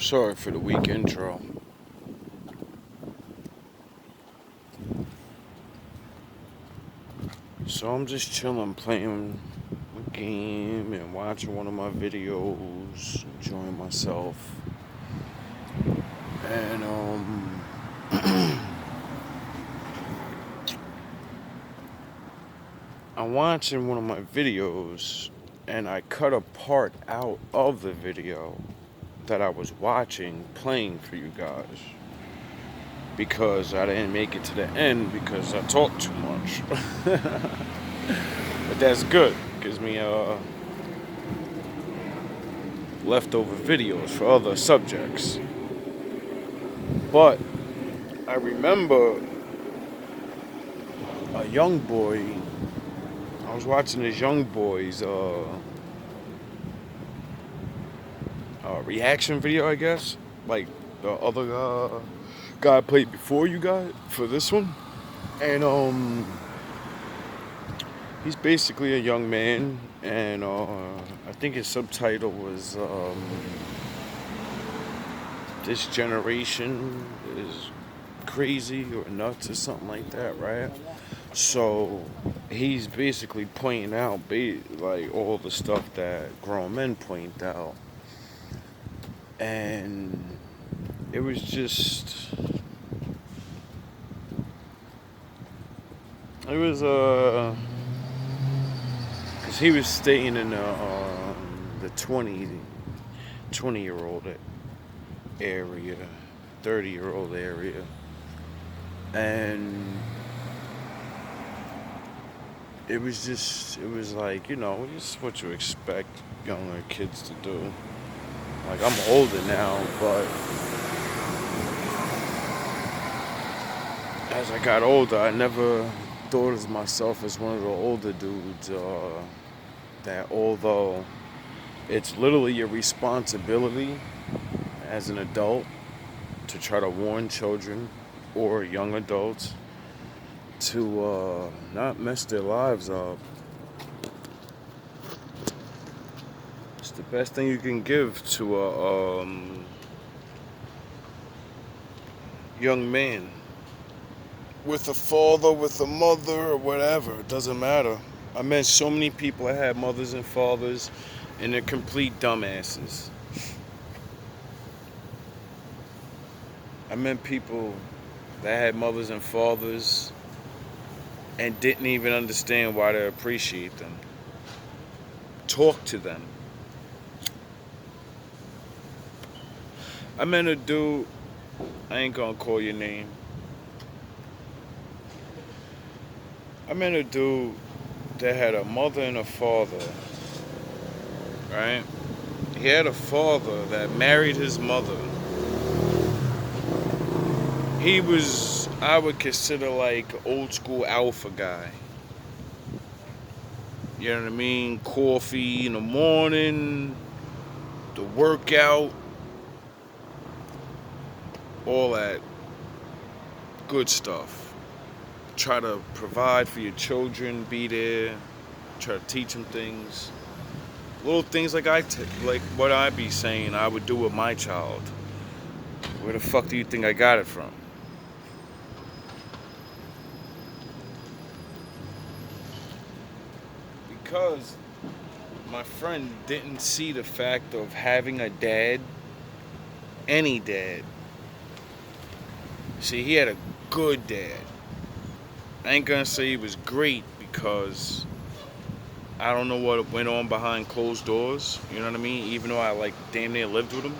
Sorry for the weak intro. So I'm just chilling, playing a game and watching one of my videos, enjoying myself. And I'm watching one of my videos and I cut a part out of the video that I was watching playing for you guys. Because I didn't make it to the end because I talked too much. But that's good. Gives me leftover videos for other subjects. But I remember a young boy. I was watching this young boy's reaction video, I guess. Like the other guy played before you guys for this one. And he's basically a young man, and I think his subtitle was "This generation is crazy or nuts" or something like that, right? So he's basically pointing out like all the stuff that grown men point out, and it was just it was because he was staying in the 20-year-old area, 30-year-old area, and it was like, just what you expect younger kids to do. Like, I'm older now, but as I got older, I never thought of myself as one of the older dudes, that although it's literally your responsibility as an adult to try to warn children or young adults to not mess their lives up. It's the best thing you can give to a young man. With a father, with a mother, or whatever, it doesn't matter. I met so many people that had mothers and fathers, and they're complete dumbasses. I met people that had mothers and fathers and didn't even understand why to appreciate them. Talk to them. I met a dude, I ain't gonna call your name. I met a dude that had a mother and a father, right? He had a father that married his mother. He was, I would consider, like old school alpha guy. You know what I mean? Coffee in the morning, the workout, all that good stuff. Try to provide for your children, be there, try to teach them things. Little things like like what I be saying I would do with my child. Where the fuck do you think I got it from? Because my friend didn't see the fact of having a dad, any dad. See, he had a good dad. I ain't gonna say he was great because I don't know what went on behind closed doors. You know what I mean? Even though I like damn near lived with him.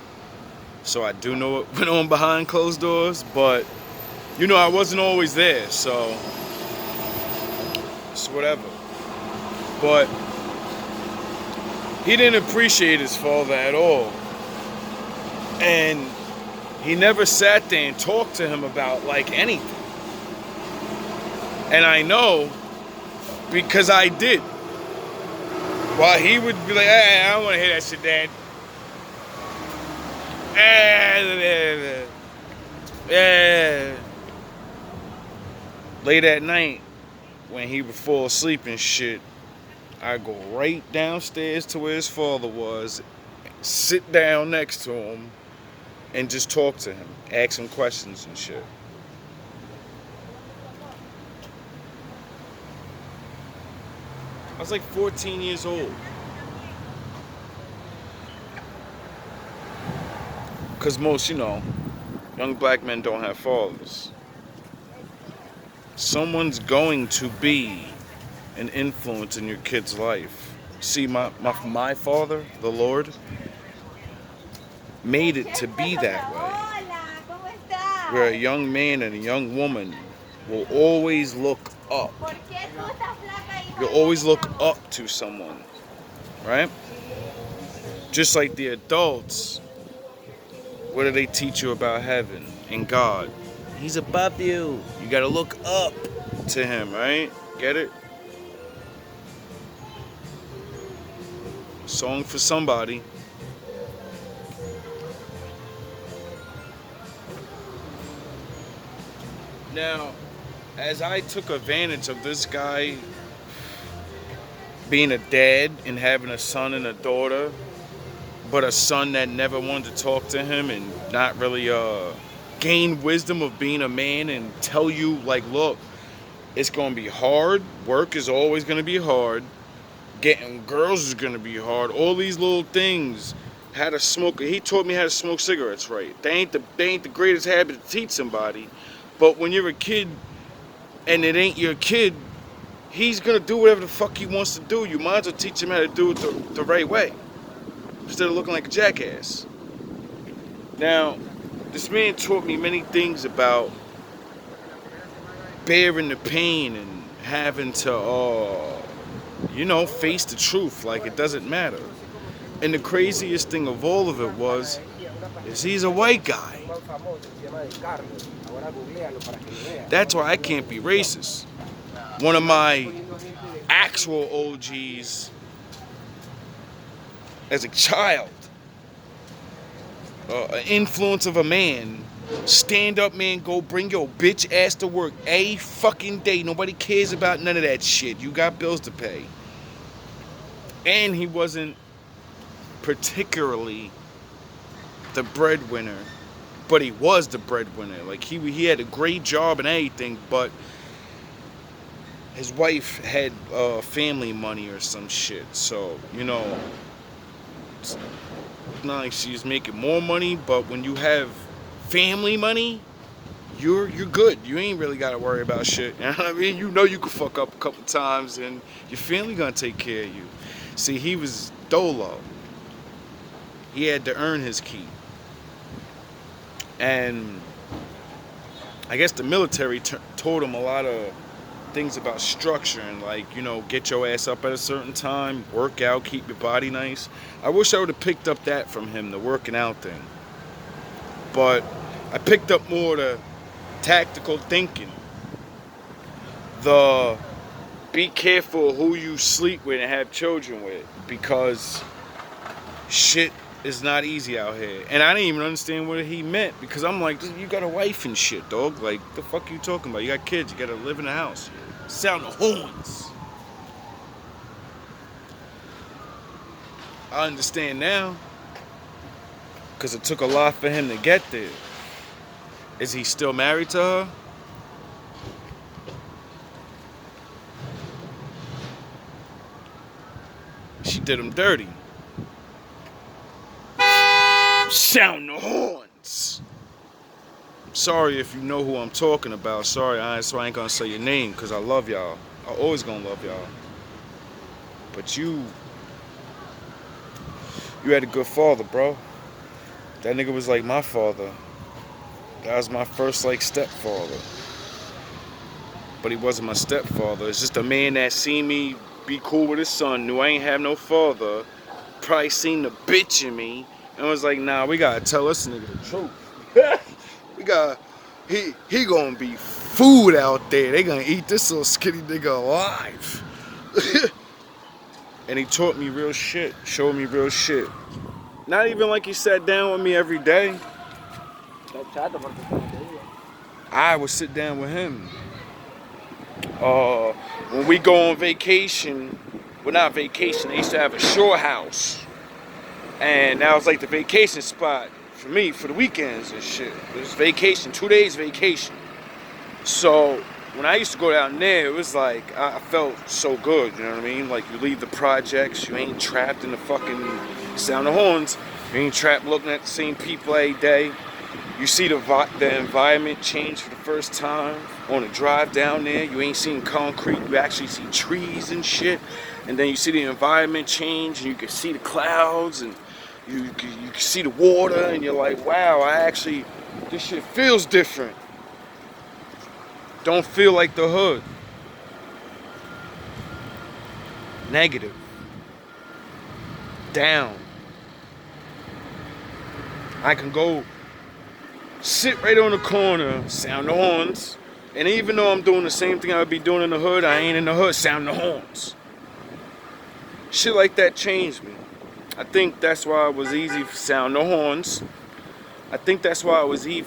So I do know what went on behind closed doors, but I wasn't always there, so it's whatever. But he didn't appreciate his father at all. And he never sat there and talked to him about like anything. And I know because I did. While he would be like, hey, I don't want to hear that shit, Dad. Late at night, when he would fall asleep and shit, I go right downstairs to where his father was, sit down next to him, and just talk to him, ask him questions and shit. I was like 14 years old. Because most, young black men don't have fathers. Someone's going to be an influence in your kid's life. See, my father, the Lord, made it to be that way. Where a young man and a young woman will always look up. You'll always look up to someone, right? Just like the adults, what do they teach you about heaven and God? He's above you. You gotta look up to him, right? Get it? Song for somebody. Now, as I took advantage of this guy being a dad and having a son and a daughter, but a son that never wanted to talk to him and not really gain wisdom of being a man and tell you, like, look, it's going to be hard. Work is always going to be hard. Getting girls is going to be hard. All these little things. How to smoke. He taught me how to smoke cigarettes right. They ain't the greatest habit to teach somebody. But when you're a kid and it ain't your kid, he's going to do whatever the fuck he wants to do. You might as well teach him how to do it the right way, instead of looking like a jackass. Now, this man taught me many things about bearing the pain and having to, face the truth like it doesn't matter. And the craziest thing of all of it is he's a white guy. That's why I can't be racist. One of my actual OGs as a child, an influence of a man, stand up, man, go bring your bitch ass to work a fucking day. Nobody cares about none of that shit. You got bills to pay. And he wasn't particularly the breadwinner, but he was the breadwinner. Like, he had a great job and everything, but his wife had family money or some shit. So, it's not like she's making more money, but when you have family money, you're good. You ain't really got to worry about shit. You know what I mean? You can fuck up a couple times and your family gonna take care of you. See, he was dolo. He had to earn his keep. And I guess the military taught him a lot of things about structure and, like, get your ass up at a certain time, work out, keep your body nice. I wish I would have picked up that from him, the working out thing. But I picked up more the tactical thinking. The be careful who you sleep with and have children with, because shit is not easy out here. And I didn't even understand what he meant, because I'm like, you got a wife and shit, dog. Like, the fuck are you talking about? You got kids, you gotta live in the house. Sound the horns. I understand now, because it took a lot for him to get there. Is he still married to her? She did him dirty. Sound the horns. I'm sorry if you know who I'm talking about. Sorry, so I ain't gonna say your name, because I love y'all. I always gonna love y'all. But you had a good father, bro. That nigga was like my father. That was my first, like, stepfather. But he wasn't my stepfather. It's just a man that seen me be cool with his son, knew I ain't have no father, probably seen the bitch in me, and was like, nah, we gotta tell this nigga the truth. He gonna be food out there. They gonna eat this little skinny nigga alive. And he taught me real shit, showed me real shit. Not even like he sat down with me every day. I would sit down with him. When we go on vacation, well, not vacation, they used to have a shore house. And that was like the vacation spot for me, for the weekends and shit. It was vacation, 2 days vacation. So when I used to go down there, it was like, I felt so good, you know what I mean? Like, you leave the projects, you ain't trapped in the fucking sound of horns. You ain't trapped looking at the same people every day. You see the environment change for the first time on a drive down there. You ain't seeing concrete, you actually see trees and shit. And then you see the environment change, and you can see the clouds, and you can see the water, and you're like, wow, this shit feels different. Don't feel like the hood. Negative. Down. I can go sit right on the corner, sound the horns, and even though I'm doing the same thing I would be doing in the hood, I ain't in the hood, sound the horns. Shit like that changed me. I think that's why it was easy to sound the horns. I think that's why it was easy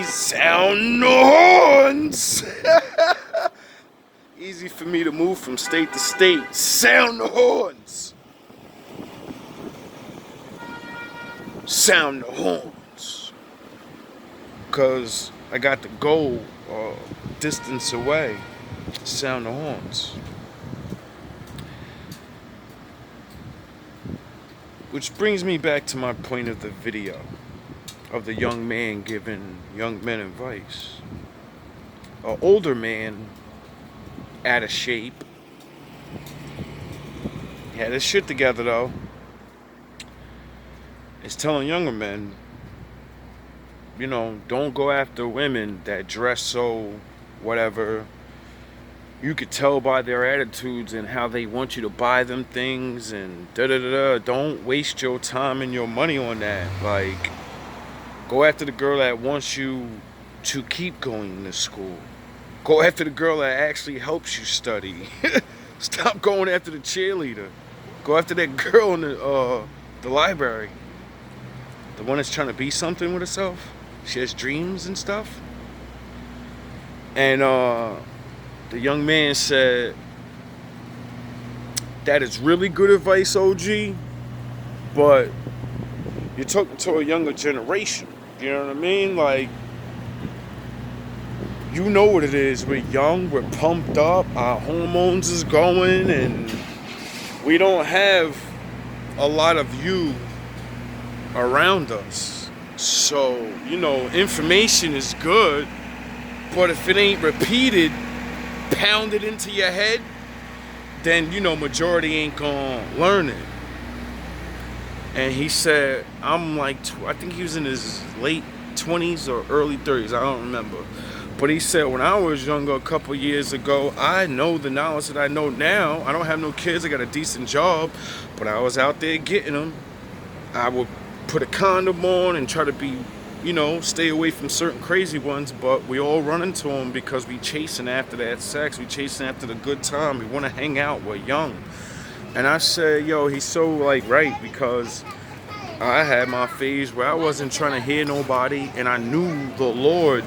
sound the horns. Easy for me to move from state to state. Sound the horns. Sound the horns. Because I got to go distance away. Sound the horns. Which brings me back to my point of the video. Of the young man giving young men advice. An older man, out of shape. He had his shit together though. Is telling younger men, you know, don't go after women that dress so whatever. You could tell by their attitudes and how they want you to buy them things and da-da-da-da. Don't waste your time and your money on that. Like, go after the girl that wants you to keep going to school. Go after the girl that actually helps you study. Stop going after the cheerleader. Go after that girl in the library. The one that's trying to be something with herself. She has dreams and stuff. And the young man said, that is really good advice, OG, but you're talking to a younger generation. You know what I mean? Like, you know what it is. We're young, we're pumped up, our hormones is going, and we don't have a lot of you around us. So, you know, information is good, but if it ain't repeated, pounded into your head, then, you know, majority ain't gonna learn it. And he said, I'm like, I think he was in his late 20s or early 30s, I don't remember. But he said, when I was younger a couple years ago, I know the knowledge that I know now. I don't have no kids, I got a decent job, but I was out there getting them. I would put a condom on and try to be, you know, stay away from certain crazy ones, but we all run into them because we chasing after that sex, we chasing after the good time, we want to hang out, we're young. And I said, yo, he's so like right, because I had my phase where I wasn't trying to hear nobody, and I knew the Lord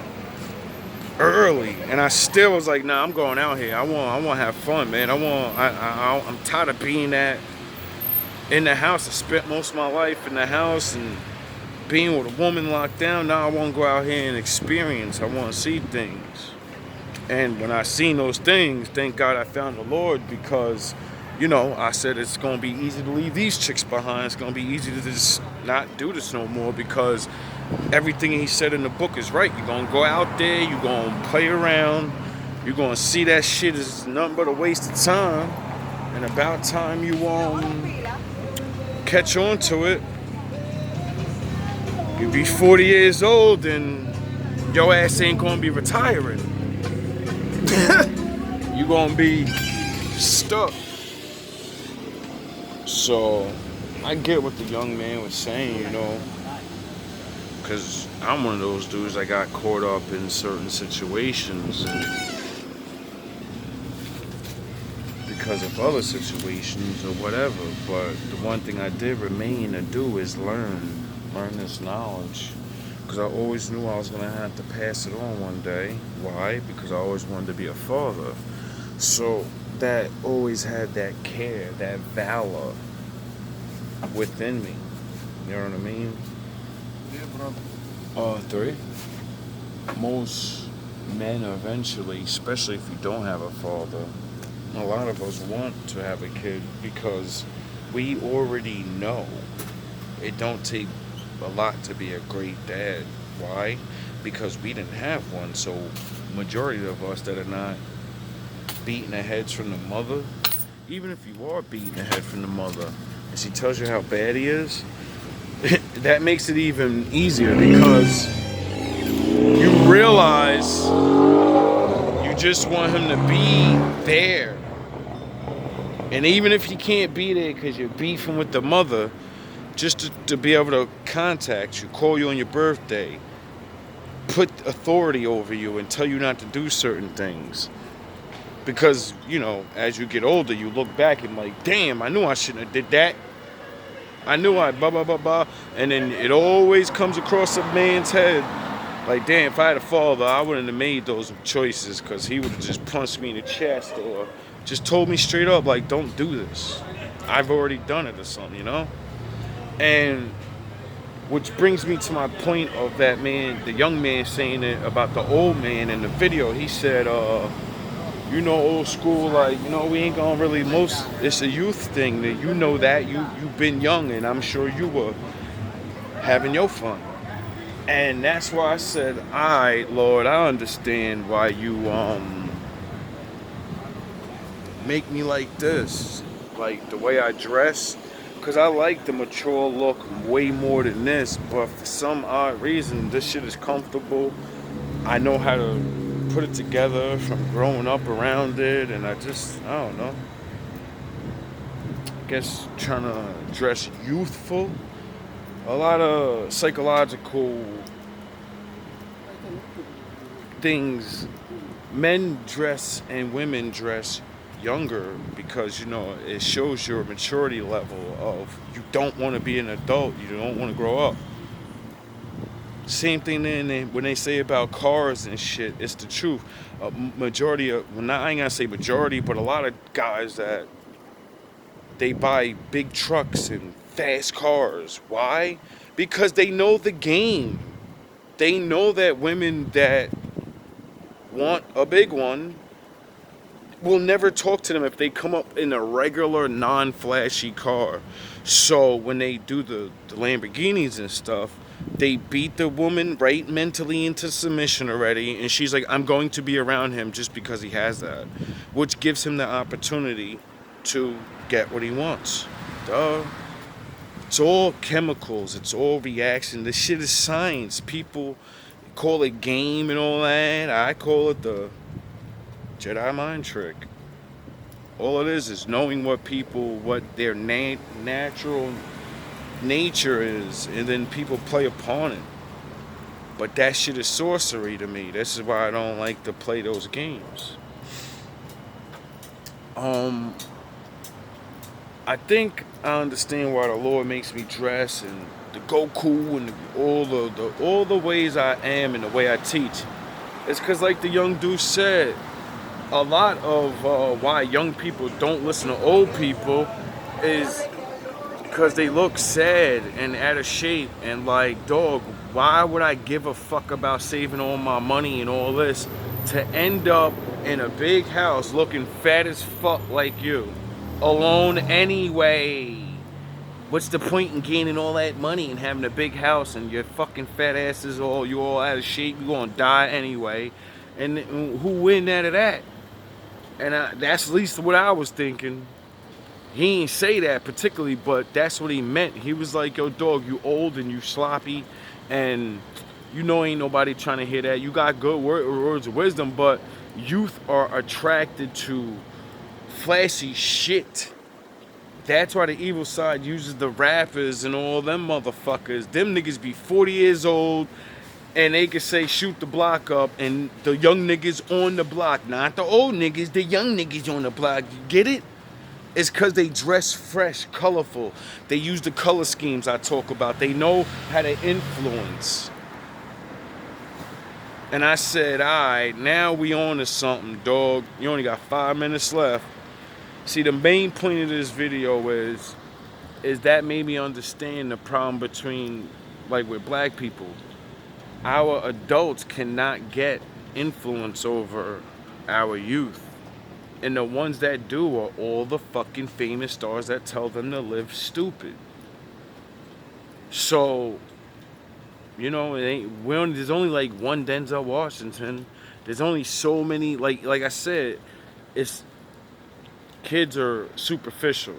early, and I still was like, nah, I'm going out here. I want to have fun, man. I'm tired of being that in the house. I spent most of my life in the house and being with a woman locked down. Now I want to go out here and experience. I want to see things. And when I seen those things, thank God I found the Lord, because, you know, I said it's going to be easy to leave these chicks behind. It's going to be easy to just not do this no more, because everything he said in the book is right. You're going to go out there, you're going to play around, you're going to see that shit is nothing but a waste of time. And about time you catch on to it, you be 40 years old and your ass ain't going to be retiring. You're going to be stuck. So I get what the young man was saying, you know, because I'm one of those dudes that got caught up in certain situations and because of other situations or whatever. But the one thing I did remain to do is learn this knowledge, because I always knew I was going to have to pass it on one day. Why? Because I always wanted to be a father. So that always had that care, that valor within me. You know what I mean? Three. Most men eventually, especially if you don't have a father, a lot of us want to have a kid because we already know it don't take a lot to be a great dad. Why? Because we didn't have one. So majority of us that are not beating our heads from the mother, even if you are beating the head from the mother and she tells you how bad he is, that makes it even easier because you realize you just want him to be there. And even if he can't be there because you're beefing with the mother, just to be able to contact you, call you on your birthday, put authority over you and tell you not to do certain things. Because, as you get older, you look back and like, damn, I knew I shouldn't have did that. I knew I blah, blah, blah, blah. And then it always comes across a man's head. Like, damn, if I had a father, I wouldn't have made those choices because he would have just punched me in the chest or just told me straight up, like, don't do this. I've already done it or something, And which brings me to my point of that man, the young man saying it about the old man in the video. He said, old school, like, we ain't gonna really it's a youth thing that that you've been young and I'm sure you were having your fun. And that's why I said, all right, Lord, I understand why you make me like this, like the way I dress, because I like the mature look way more than this, but for some odd reason, this shit is comfortable. I know how to put it together from growing up around it, and I don't know. I guess trying to dress youthful. A lot of psychological things. Men dress and women dress younger because, it shows your maturity level of you don't want to be an adult. You don't want to grow up. Same thing then when they say about cars and shit, it's the truth. Majority of, well, not, I ain't gonna say majority, but a lot of guys that they buy big trucks and fast cars. Why? Because they know the game. They know that women that want a big one will never talk to them if they come up in a regular, non-flashy car. So when they do the Lamborghinis and stuff, they beat the woman right mentally into submission already, and she's like, I'm going to be around him just because he has that, which gives him the opportunity to get what he wants. Duh. It's all chemicals. It's all reaction. This shit is science. People call it game and all that. I call it the Jedi mind trick. All it is knowing what their natural nature is, and then people play upon it. But that shit is sorcery to me. This is why I don't like to play those games. I think I understand why the Lord makes me dress and the Goku and all the ways I am and the way I teach. It's because, like the young dude said, a lot of why young people don't listen to old people is because they look sad and out of shape and like, dog, why would I give a fuck about saving all my money and all this to end up in a big house looking fat as fuck like you, alone anyway? What's the point in gaining all that money and having a big house and your fucking fat asses you all out of shape? You gonna die anyway, and who win out of that? And that's at least what I was thinking. He ain't say that particularly, but that's what he meant. He was like, yo, dog, you old and you sloppy, and ain't nobody trying to hear that. You got good words of wisdom, but youth are attracted to flashy shit. That's why the evil side uses the rappers and all them motherfuckers. Them niggas be 40 years old, and they can say shoot the block up, and the young niggas on the block, not the old niggas, the young niggas on the block. You get it? It's because they dress fresh, colorful. They use the color schemes I talk about. They know how to influence. And I said, all right, now we on to something, dog. You only got 5 minutes left. See, the main point of this video is that made me understand the problem between like with black people, our adults cannot get influence over our youth. And the ones that do are all the fucking famous stars that tell them to live stupid. So, it ain't. There's only like one Denzel Washington. There's only so many. Like I said, it's kids are superficial.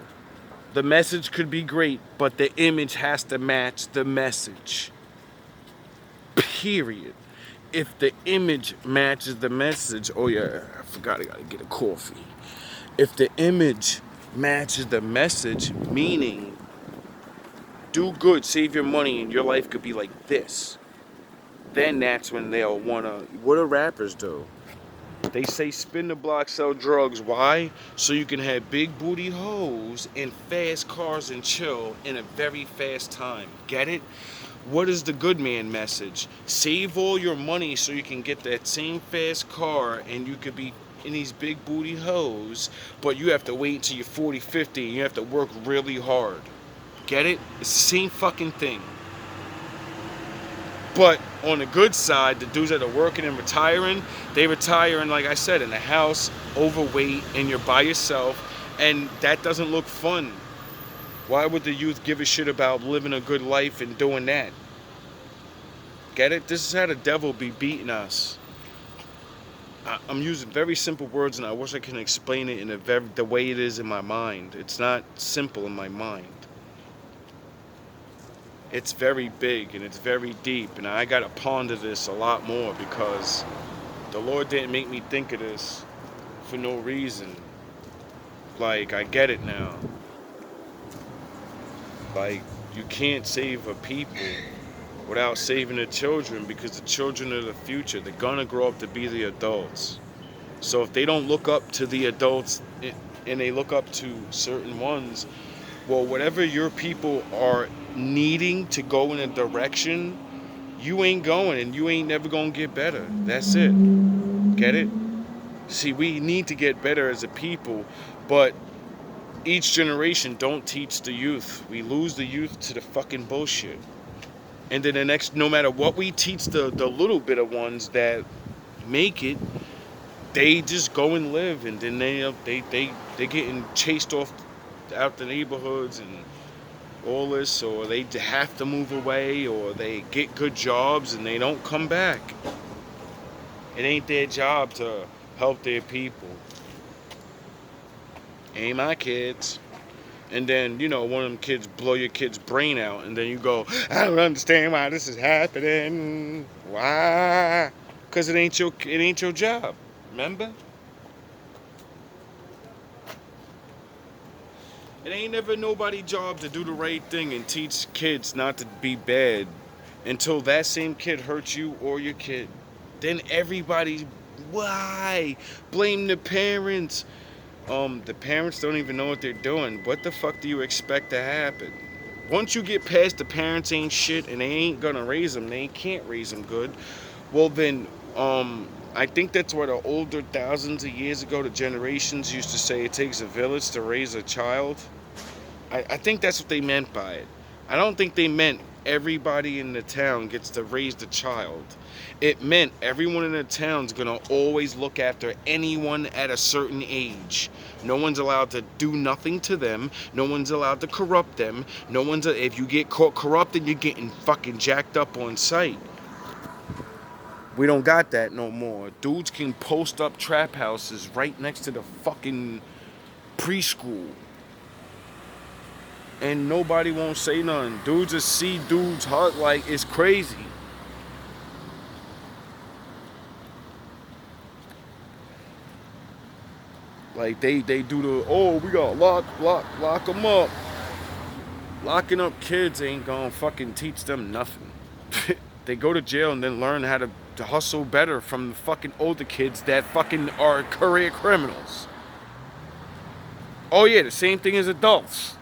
The message could be great, but the image has to match the message. Period. If the image matches the message, oh yeah, I forgot I gotta get a coffee. If the image matches the message, meaning do good, save your money, and your life could be like this, then that's when they'll wanna. What do rappers do? They say spin the block, sell drugs. Why? So you can have big booty hoes and fast cars and chill in a very fast time. Get it? What is the good man message? Save all your money so you can get that same fast car and you could be in these big booty hoes, but you have to wait until you're 40, 50 and you have to work really hard. Get it? It's the same fucking thing. But on the good side, the dudes that are working and retiring, they retire in, like I said, in a house, overweight, and you're by yourself, and that doesn't look fun. Why would the youth give a shit about living a good life and doing that? Get it? This is how the devil be beating us. I'm using very simple words, and I wish I can explain it in the way it is in my mind. It's not simple in my mind. It's very big and it's very deep, and I gotta ponder this a lot more because the Lord didn't make me think of this for no reason. Like, I get it now. Like, you can't save a people without saving the children, because the children are the future. They're gonna grow up to be the adults. So if they don't look up to the adults and they look up to certain ones, well, whatever your people are needing to go in a direction, you ain't going, and you ain't never gonna get better. That's it. Get it? See, we need to get better as a people, but each generation don't teach the youth. We lose the youth to the fucking bullshit. And then the next, no matter what we teach the little bit of ones that make it, they just go and live, and then they getting chased off out the neighborhoods and all this, or they have to move away, or they get good jobs and they don't come back. It ain't their job to help their people. Ain't my kids. And then, one of them kids blow your kid's brain out, and then you go, I don't understand why this is happening. Why? Because it ain't your job. Remember? It ain't never nobody's job to do the right thing and teach kids not to be bad until that same kid hurts you or your kid. Then everybody, why? Blame the parents. The parents don't even know what they're doing. What the fuck do you expect to happen? Once you get past the parents ain't shit and they ain't gonna raise them, they can't raise them good, well then, I think that's what the older thousands of years ago, the generations used to say it takes a village to raise a child. I think that's what they meant by it. I don't think they meant everybody in the town gets to raise the child. It meant everyone in the town's gonna always look after anyone at a certain age. No one's allowed to do nothing to them. No one's allowed to corrupt them. If you get caught corrupted, you're getting fucking jacked up on sight. We don't got that no more. Dudes can post up trap houses right next to the fucking preschool, and nobody won't say nothing. Dudes just see dudes hurt like it's crazy. Like they do we gotta lock them up. Locking up kids ain't gonna fucking teach them nothing. They go to jail and then learn how to hustle better from the fucking older kids that fucking are career criminals. Oh yeah, the same thing as adults.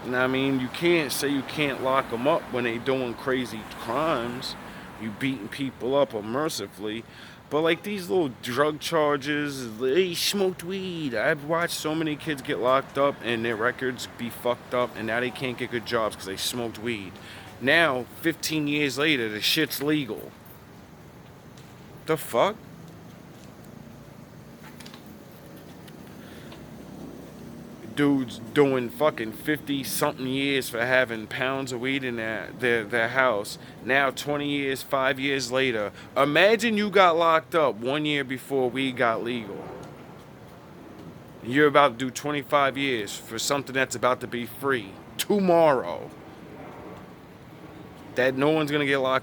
And I mean, you can't say you can't lock them up when they doing crazy crimes, You beating people up unmercifully. But like these little drug charges, they smoked weed. I've watched so many kids get locked up and their records be fucked up, and now they can't get good jobs because they smoked weed. Now, 15 years later, the shit's legal. The fuck? Dudes doing fucking 50 something years for having pounds of weed in their house. Now 20 years, 5 years later. Imagine you got locked up 1 year before weed got legal. You're about to do 25 years for something that's about to be free tomorrow. That no one's gonna get locked